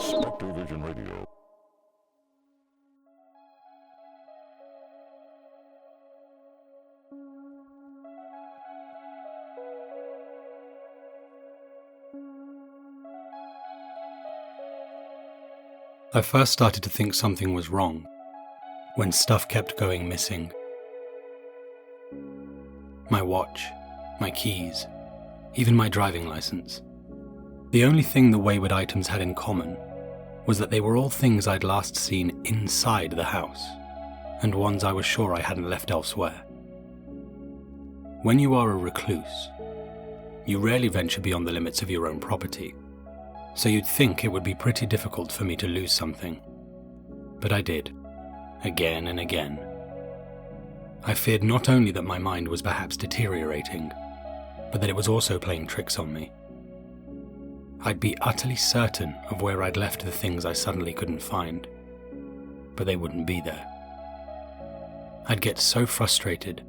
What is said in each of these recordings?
Spectre Vision Radio. I first started to think something was wrong when stuff kept going missing. My watch, my keys, even my driving license. The only thing the wayward items had in common was that they were all things I'd last seen inside the house, and ones I was sure I hadn't left elsewhere. When you are a recluse, you rarely venture beyond the limits of your own property, so you'd think it would be pretty difficult for me to lose something. But I did, again and again. I feared not only that my mind was perhaps deteriorating, but that it was also playing tricks on me. I'd be utterly certain of where I'd left the things I suddenly couldn't find, but they wouldn't be there. I'd get so frustrated,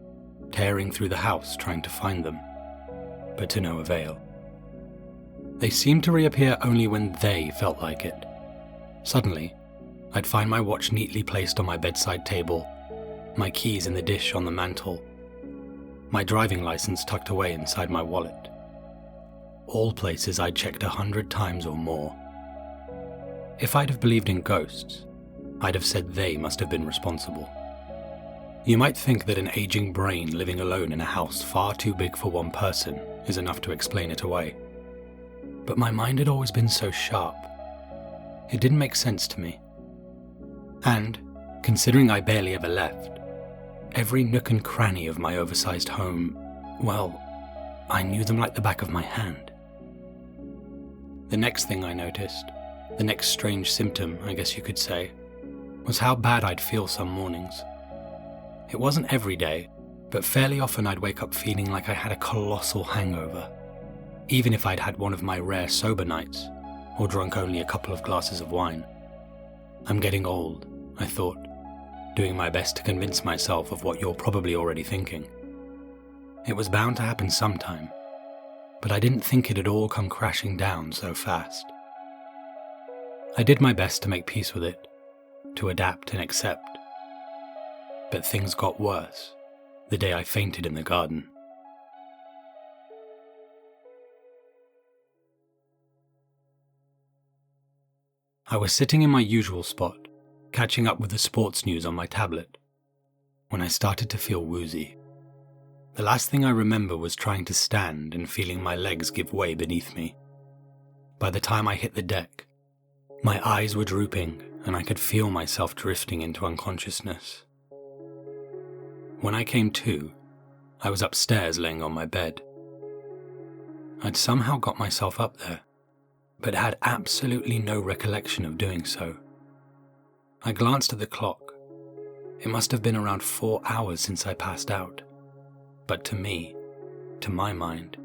tearing through the house trying to find them, but to no avail. They seemed to reappear only when they felt like it. Suddenly, I'd find my watch neatly placed on my bedside table, my keys in the dish on the mantel, my driving license tucked away inside my wallet. All places I'd checked 100 times or more. If I'd have believed in ghosts, I'd have said they must have been responsible. You might think that an aging brain living alone in a house far too big for one person is enough to explain it away. But my mind had always been so sharp. It didn't make sense to me. And, considering I barely ever left, every nook and cranny of my oversized home, well, I knew them like the back of my hand. The next thing I noticed, the next strange symptom, I guess you could say, was how bad I'd feel some mornings. It wasn't every day, but fairly often I'd wake up feeling like I had a colossal hangover, even if I'd had one of my rare sober nights, or drunk only a couple of glasses of wine. I'm getting old, I thought, doing my best to convince myself of what you're probably already thinking. It was bound to happen sometime, but I didn't think it had all come crashing down so fast. I did my best to make peace with it, to adapt and accept. But things got worse the day I fainted in the garden. I was sitting in my usual spot, catching up with the sports news on my tablet, when I started to feel woozy. The last thing I remember was trying to stand and feeling my legs give way beneath me. By the time I hit the deck, my eyes were drooping and I could feel myself drifting into unconsciousness. When I came to, I was upstairs laying on my bed. I'd somehow got myself up there, but had absolutely no recollection of doing so. I glanced at the clock. It must have been around 4 hours since I passed out. But to me, to my mind,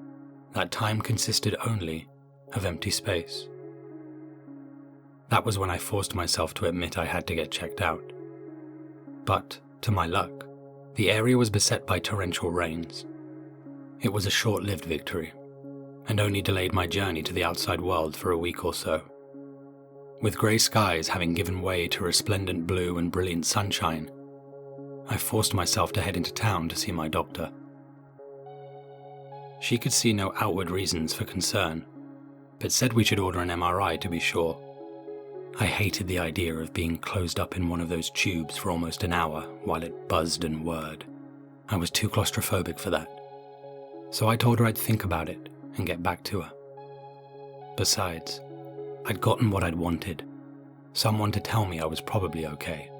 that time consisted only of empty space. That was when I forced myself to admit I had to get checked out. But, to my luck, the area was beset by torrential rains. It was a short-lived victory, and only delayed my journey to the outside world for a week or so. With grey skies having given way to resplendent blue and brilliant sunshine, I forced myself to head into town to see my doctor. She could see no outward reasons for concern, but said we should order an MRI to be sure. I hated the idea of being closed up in one of those tubes for almost an hour while it buzzed and whirred. I was too claustrophobic for that. So I told her I'd think about it and get back to her. Besides, I'd gotten what I'd wanted. Someone to tell me I was probably okay.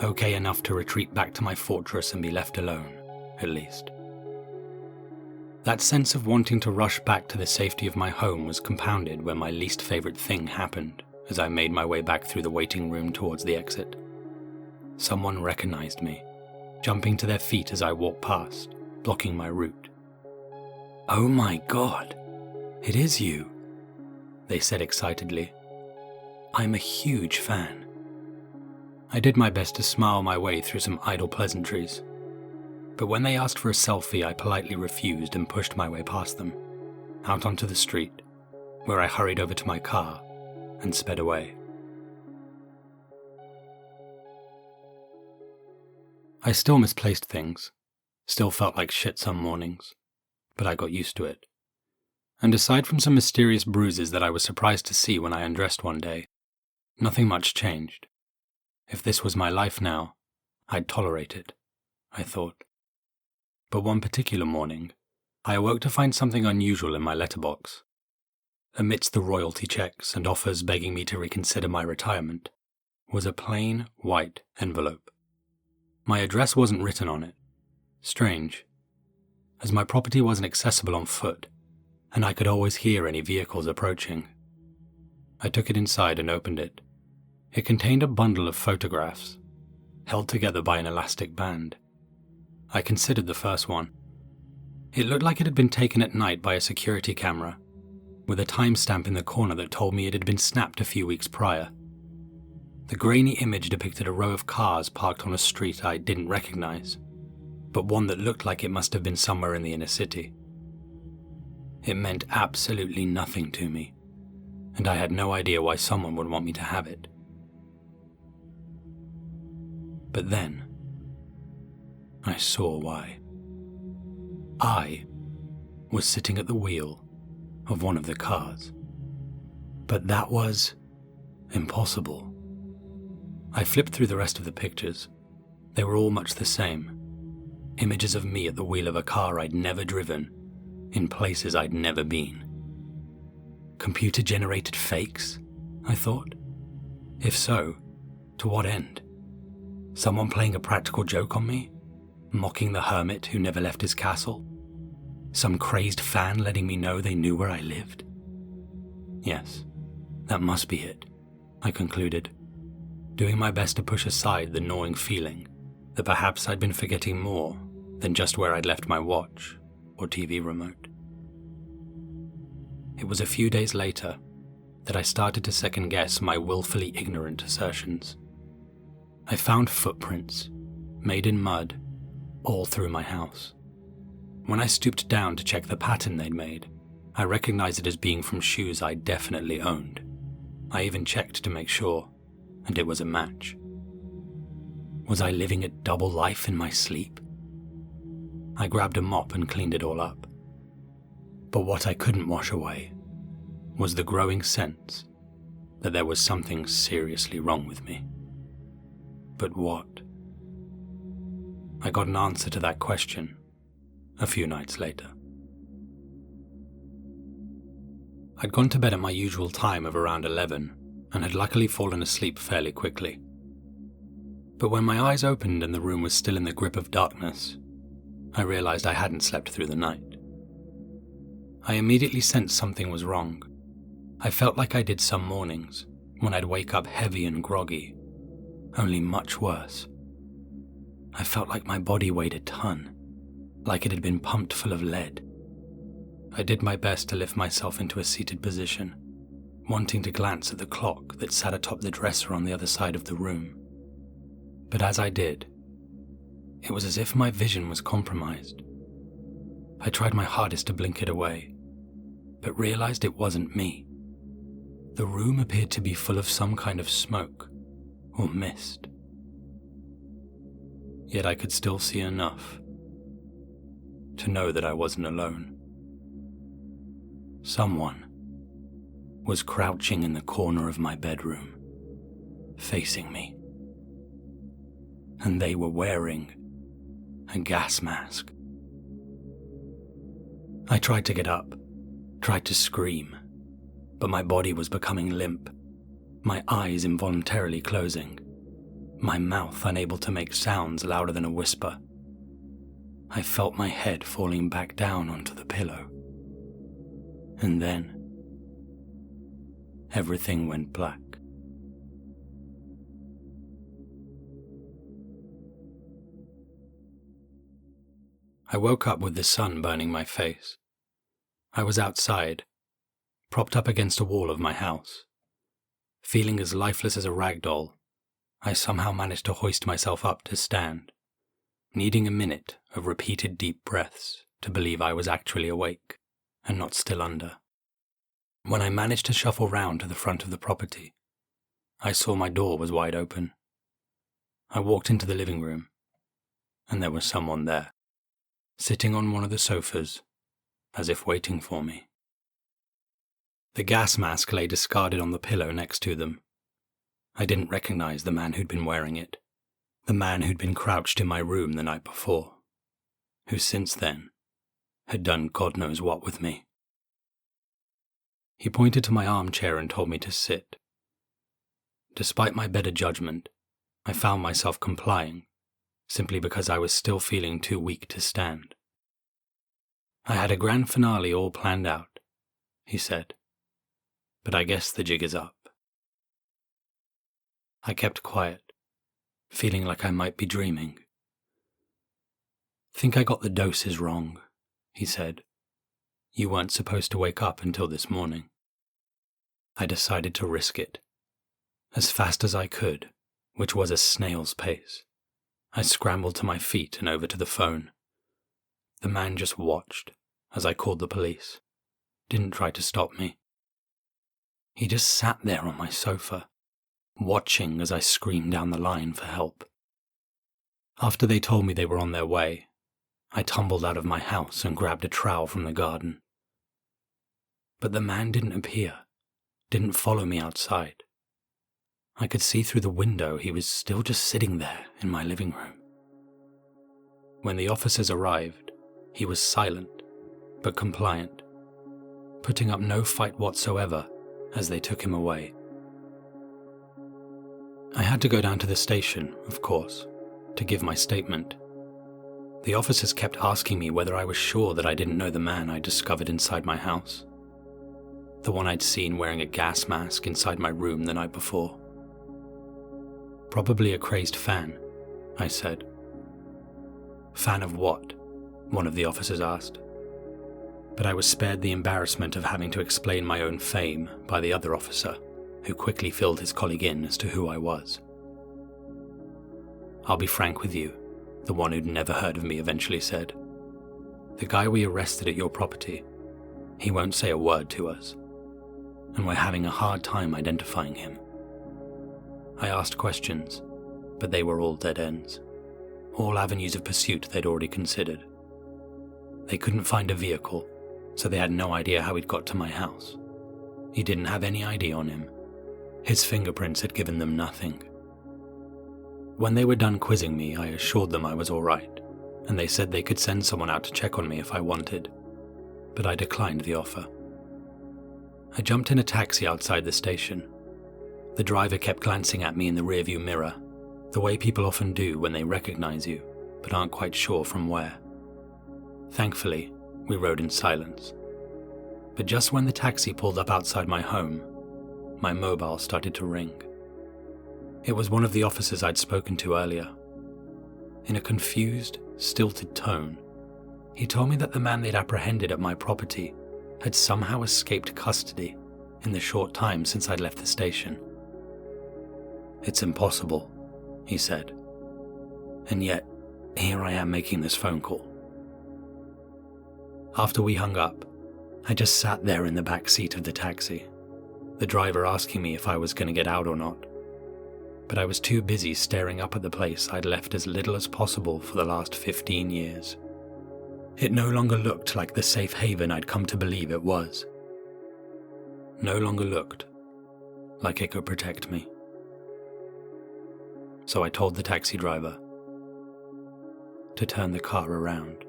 Okay enough to retreat back to my fortress and be left alone, at least. That sense of wanting to rush back to the safety of my home was compounded when my least favorite thing happened as I made my way back through the waiting room towards the exit. Someone recognized me, jumping to their feet as I walked past, blocking my route. "Oh my God, it is you," they said excitedly. "I'm a huge fan." I did my best to smile my way through some idle pleasantries, but when they asked for a selfie, I politely refused and pushed my way past them, out onto the street, where I hurried over to my car and sped away. I still misplaced things, still felt like shit some mornings, but I got used to it. And aside from some mysterious bruises that I was surprised to see when I undressed one day, nothing much changed. If this was my life now, I'd tolerate it, I thought. But one particular morning, I awoke to find something unusual in my letterbox. Amidst the royalty checks and offers begging me to reconsider my retirement, was a plain, white envelope. My address wasn't written on it. Strange, as my property wasn't accessible on foot, and I could always hear any vehicles approaching. I took it inside and opened it. It contained a bundle of photographs, held together by an elastic band. I considered the first one. It looked like it had been taken at night by a security camera, with a timestamp in the corner that told me it had been snapped a few weeks prior. The grainy image depicted a row of cars parked on a street I didn't recognize, but one that looked like it must have been somewhere in the inner city. It meant absolutely nothing to me, and I had no idea why someone would want me to have it. But then, I saw why. I was sitting at the wheel of one of the cars. But that was impossible. I flipped through the rest of the pictures. They were all much the same. Images of me at the wheel of a car I'd never driven, in places I'd never been. Computer-generated fakes, I thought? If so, to what end? Someone playing a practical joke on me? Mocking the hermit who never left his castle? Some crazed fan letting me know they knew where I lived? Yes, that must be it, I concluded, doing my best to push aside the gnawing feeling that perhaps I'd been forgetting more than just where I'd left my watch or TV remote. It was a few days later that I started to second-guess my willfully ignorant assertions. I found footprints, made in mud, all through my house. When I stooped down to check the pattern they'd made, I recognized it as being from shoes I definitely owned. I even checked to make sure, and it was a match. Was I living a double life in my sleep? I grabbed a mop and cleaned it all up. But what I couldn't wash away was the growing sense that there was something seriously wrong with me. But what? I got an answer to that question a few nights later. I'd gone to bed at my usual time of around 11 and had luckily fallen asleep fairly quickly. But when my eyes opened and the room was still in the grip of darkness, I realized I hadn't slept through the night. I immediately sensed something was wrong. I felt like I did some mornings when I'd wake up heavy and groggy, only much worse. I felt like my body weighed a ton, like it had been pumped full of lead. I did my best to lift myself into a seated position, wanting to glance at the clock that sat atop the dresser on the other side of the room. But as I did, it was as if my vision was compromised. I tried my hardest to blink it away, but realized it wasn't me. The room appeared to be full of some kind of smoke or mist. Yet I could still see enough to know that I wasn't alone. Someone was crouching in the corner of my bedroom, facing me. And they were wearing a gas mask. I tried to get up, tried to scream, but my body was becoming limp, my eyes involuntarily closing, my mouth unable to make sounds louder than a whisper. I felt my head falling back down onto the pillow. And then, everything went black. I woke up with the sun burning my face. I was outside, propped up against a wall of my house. Feeling as lifeless as a rag doll, I somehow managed to hoist myself up to stand, needing a minute of repeated deep breaths to believe I was actually awake and not still under. When I managed to shuffle round to the front of the property, I saw my door was wide open. I walked into the living room, and there was someone there, sitting on one of the sofas, as if waiting for me. The gas mask lay discarded on the pillow next to them. I didn't recognize the man who'd been wearing it, the man who'd been crouched in my room the night before, who since then had done God knows what with me. He pointed to my armchair and told me to sit. Despite my better judgment, I found myself complying, simply because I was still feeling too weak to stand. I had a grand finale all planned out, he said, but I guess the jig is up. I kept quiet, feeling like I might be dreaming. Think I got the doses wrong, he said. You weren't supposed to wake up until this morning. I decided to risk it. As fast as I could, which was a snail's pace, I scrambled to my feet and over to the phone. The man just watched as I called the police, didn't try to stop me. He just sat there on my sofa, watching as I screamed down the line for help. After they told me they were on their way, I tumbled out of my house and grabbed a trowel from the garden. But the man didn't appear, didn't follow me outside. I could see through the window he was still just sitting there in my living room. When the officers arrived, he was silent, but compliant, putting up no fight whatsoever as they took him away. I had to go down to the station, of course, to give my statement. The officers kept asking me whether I was sure that I didn't know the man I discovered inside my house, the one I'd seen wearing a gas mask inside my room the night before. Probably a crazed fan, I said. Fan of what? One of the officers asked. But I was spared the embarrassment of having to explain my own fame by the other officer, who quickly filled his colleague in as to who I was. I'll be frank with you, the one who'd never heard of me eventually said. The guy we arrested at your property, he won't say a word to us, and we're having a hard time identifying him. I asked questions, but they were all dead ends, all avenues of pursuit they'd already considered. They couldn't find a vehicle, so they had no idea how he'd got to my house. He didn't have any ID on him. His fingerprints had given them nothing. When they were done quizzing me, I assured them I was all right, and they said they could send someone out to check on me if I wanted, but I declined the offer. I jumped in a taxi outside the station. The driver kept glancing at me in the rearview mirror, the way people often do when they recognize you, but aren't quite sure from where. Thankfully, we rode in silence. But just when the taxi pulled up outside my home, my mobile started to ring. It was one of the officers I'd spoken to earlier. In a confused, stilted tone, he told me that the man they'd apprehended at my property had somehow escaped custody in the short time since I'd left the station. It's impossible, he said. And yet, here I am making this phone call. After we hung up, I just sat there in the back seat of the taxi, the driver asking me if I was going to get out or not. But I was too busy staring up at the place I'd left as little as possible for the last 15 years. It no longer looked like the safe haven I'd come to believe it was. No longer looked like it could protect me. So I told the taxi driver to turn the car around.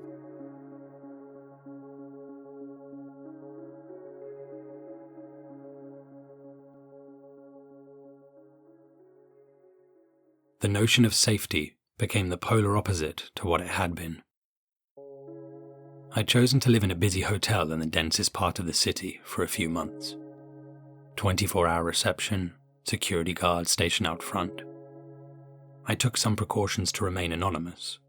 The notion of safety became the polar opposite to what it had been. I'd chosen to live in a busy hotel in the densest part of the city for a few months. 24-hour reception, security guards stationed out front. I took some precautions to remain anonymous.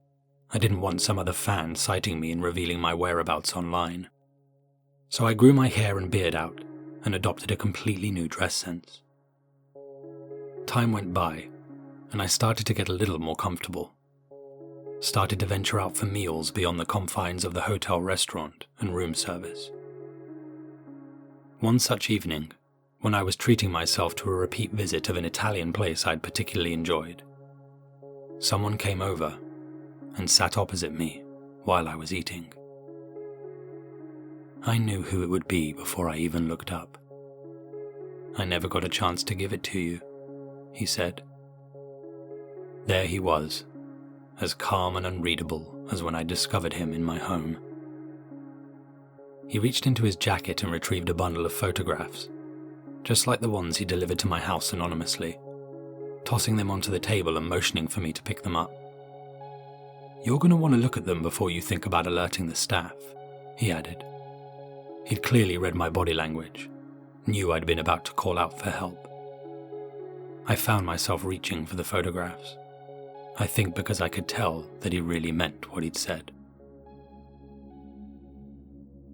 I didn't want some other fan citing me and revealing my whereabouts online. So I grew my hair and beard out and adopted a completely new dress sense. Time went by, and I started to get a little more comfortable. Started to venture out for meals beyond the confines of the hotel restaurant and room service. One such evening, when I was treating myself to a repeat visit of an Italian place I'd particularly enjoyed, someone came over and sat opposite me while I was eating. I knew who it would be before I even looked up. "I never got a chance to give it to you," he said. There he was, as calm and unreadable as when I discovered him in my home. He reached into his jacket and retrieved a bundle of photographs, just like the ones he delivered to my house anonymously, tossing them onto the table and motioning for me to pick them up. "You're going to want to look at them before you think about alerting the staff," he added. He'd clearly read my body language, knew I'd been about to call out for help. I found myself reaching for the photographs, I think because I could tell that he really meant what he'd said.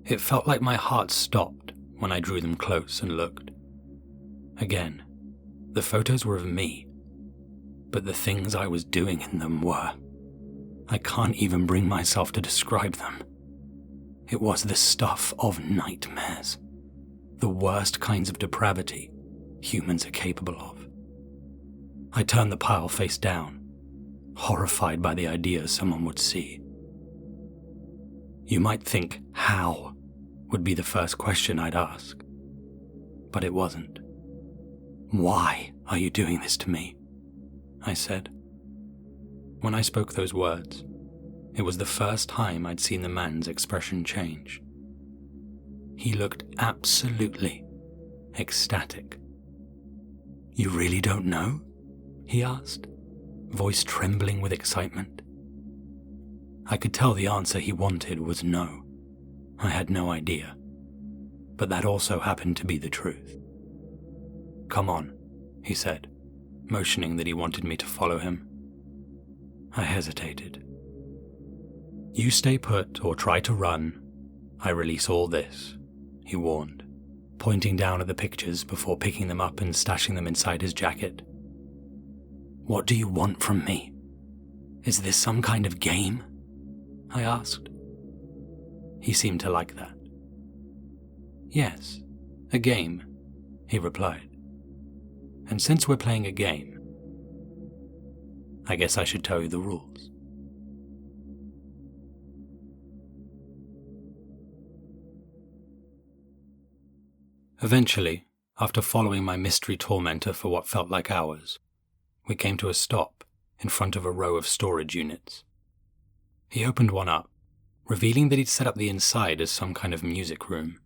It felt like my heart stopped when I drew them close and looked. Again, the photos were of me, but the things I was doing in them were... I can't even bring myself to describe them. It was the stuff of nightmares, the worst kinds of depravity humans are capable of. I turned the pile face down, horrified by the idea someone would see. You might think, how, would be the first question I'd ask. But it wasn't. "Why are you doing this to me?" I said. When I spoke those words, it was the first time I'd seen the man's expression change. He looked absolutely ecstatic. "You really don't know?" he asked, voice trembling with excitement. I could tell the answer he wanted was no. I had no idea. But that also happened to be the truth. "Come on," he said, motioning that he wanted me to follow him. I hesitated. "You stay put or try to run, I release all this," he warned, pointing down at the pictures before picking them up and stashing them inside his jacket. "What do you want from me? Is this some kind of game?" I asked. He seemed to like that. "Yes, a game," he replied. "And since we're playing a game, I guess I should tell you the rules." Eventually, after following my mystery tormentor for what felt like hours, we came to a stop in front of a row of storage units. He opened one up, revealing that he'd set up the inside as some kind of music room.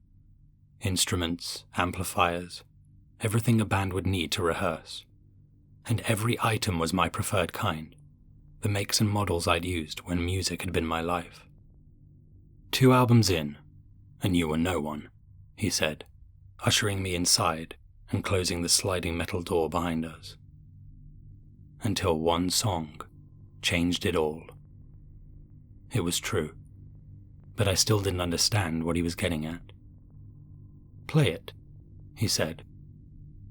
Instruments, amplifiers, everything a band would need to rehearse. And every item was my preferred kind, the makes and models I'd used when music had been my life. 2 albums in, and you were no one, he said, ushering me inside and closing the sliding metal door behind us. Until one song changed it all. It was true, but I still didn't understand what he was getting at. "Play it," he said,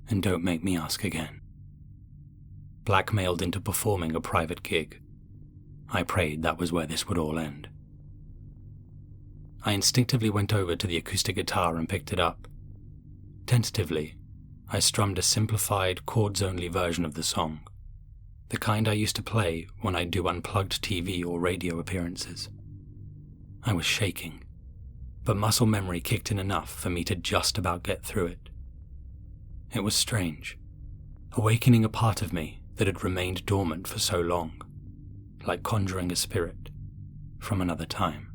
"and don't make me ask again." Blackmailed into performing a private gig, I prayed that was where this would all end. I instinctively went over to the acoustic guitar and picked it up. Tentatively, I strummed a simplified, chords-only version of the song, the kind I used to play when I'd do unplugged TV or radio appearances. I was shaking, but muscle memory kicked in enough for me to just about get through it. It was strange, awakening a part of me that had remained dormant for so long, like conjuring a spirit from another time.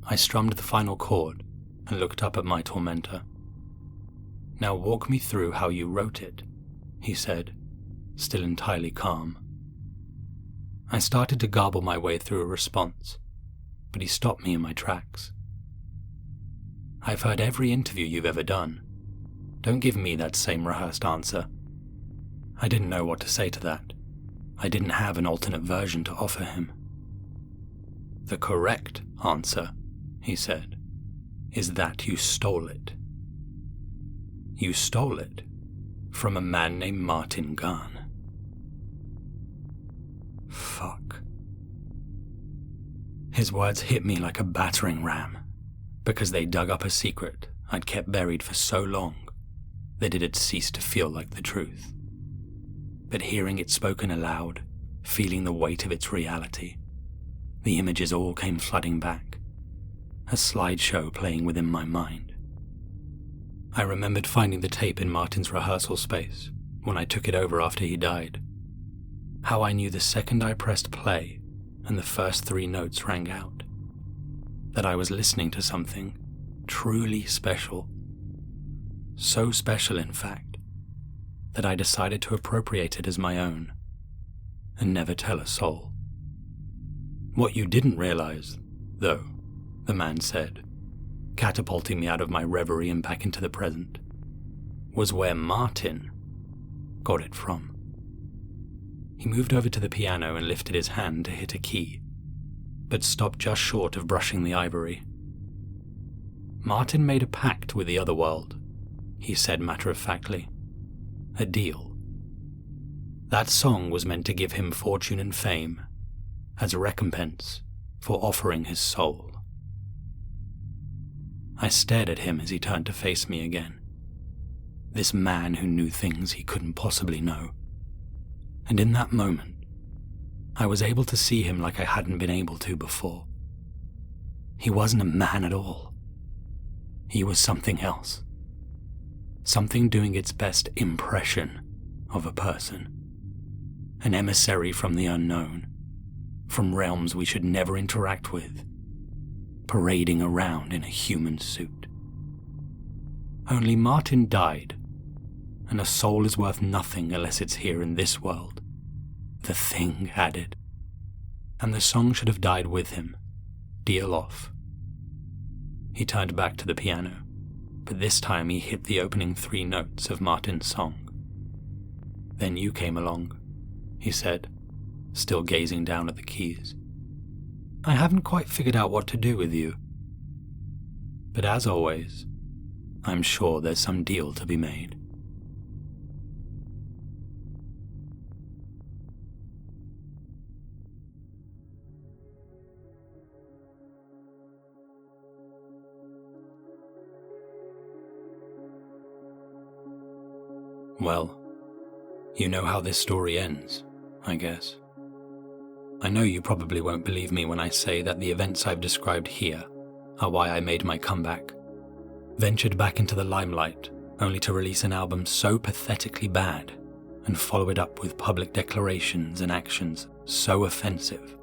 I strummed the final chord and looked up at my tormentor. "Now walk me through how you wrote it," he said, still entirely calm. I started to garble my way through a response, but he stopped me in my tracks. "I've heard every interview you've ever done. Don't give me that same rehearsed answer." I didn't know what to say to that. I didn't have an alternate version to offer him. "The correct answer," he said, "is that you stole it. You stole it from a man named Martin Gahn." Fuck. His words hit me like a battering ram, because they dug up a secret I'd kept buried for so long that it had ceased to feel like the truth. But hearing it spoken aloud feeling the weight of its reality. The images all came flooding back, a slideshow playing within my mind. I remembered finding the tape in Martin's rehearsal space when I took it over after he died. How I knew the second I pressed play and the first 3 notes rang out, that I was listening to something truly special. So special, in fact, that I decided to appropriate it as my own and never tell a soul. What you didn't realize, though, the man said, catapulting me out of my reverie and back into the present, was where Martin got it from. He moved over to the piano and lifted his hand to hit a key, but stopped just short of brushing the ivory. Martin made a pact with the other world, he said matter-of-factly. A deal. That song was meant to give him fortune and fame as a recompense for offering his soul. I stared at him as he turned to face me again. This man who knew things he couldn't possibly know. And in that moment, I was able to see him like I hadn't been able to before. He wasn't a man at all. He was something else. Something doing its best impression of a person. An emissary from the unknown, from realms we should never interact with, parading around in a human suit. Only Martin died, and a soul is worth nothing unless it's here in this world, the thing added. And the song should have died with him. Deal off. He turned back to the piano, but this time he hit the opening 3 notes of Martin's song. Then you came along, he said, still gazing down at the keys. I haven't quite figured out what to do with you. But as always, I'm sure there's some deal to be made. Well, you know how this story ends, I guess. I know you probably won't believe me when I say that the events I've described here are why I made my comeback. Ventured back into the limelight, only to release an album so pathetically bad, and follow it up with public declarations and actions so offensive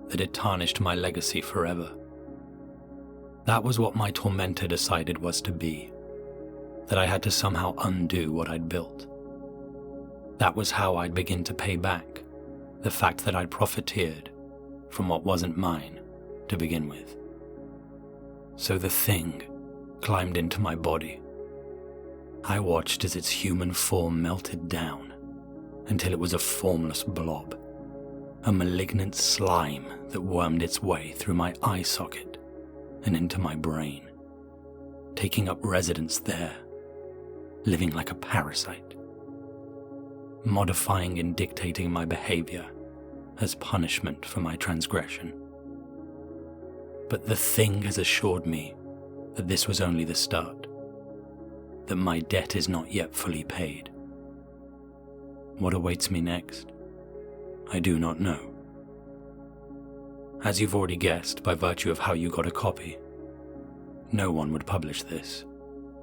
that it tarnished my legacy forever. That was what my tormentor decided was to be, that I had to somehow undo what I'd built. That was how I'd begin to pay back the fact that I'd profiteered from what wasn't mine to begin with. So the thing climbed into my body. I watched as its human form melted down until it was a formless blob, a malignant slime that wormed its way through my eye socket and into my brain, taking up residence there, living like a parasite, modifying and dictating my behavior as punishment for my transgression. But the thing has assured me that this was only the start, that my debt is not yet fully paid. What awaits me next? I do not know. As you've already guessed by virtue of how you got a copy, no one would publish this,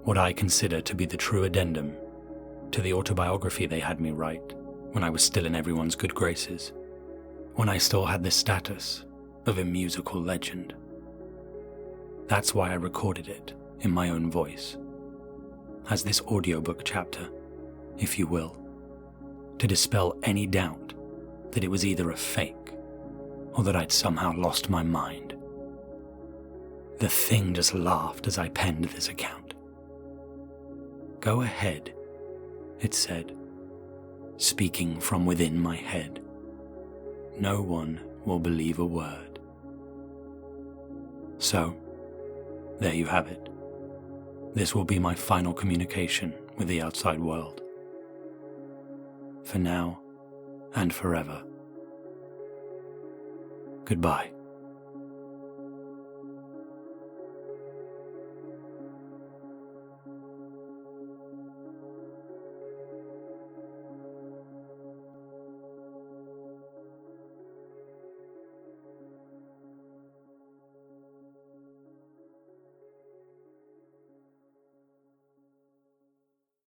what I consider to be the true addendum to the autobiography they had me write when I was still in everyone's good graces, when I still had the status of a musical legend. That's why I recorded it in my own voice, as this audiobook chapter, if you will, to dispel any doubt that it was either a fake or that I'd somehow lost my mind. The thing just laughed as I penned this account. Go ahead, it said, speaking from within my head. No one will believe a word. So, there you have it. This will be my final communication with the outside world. For now and forever. Goodbye.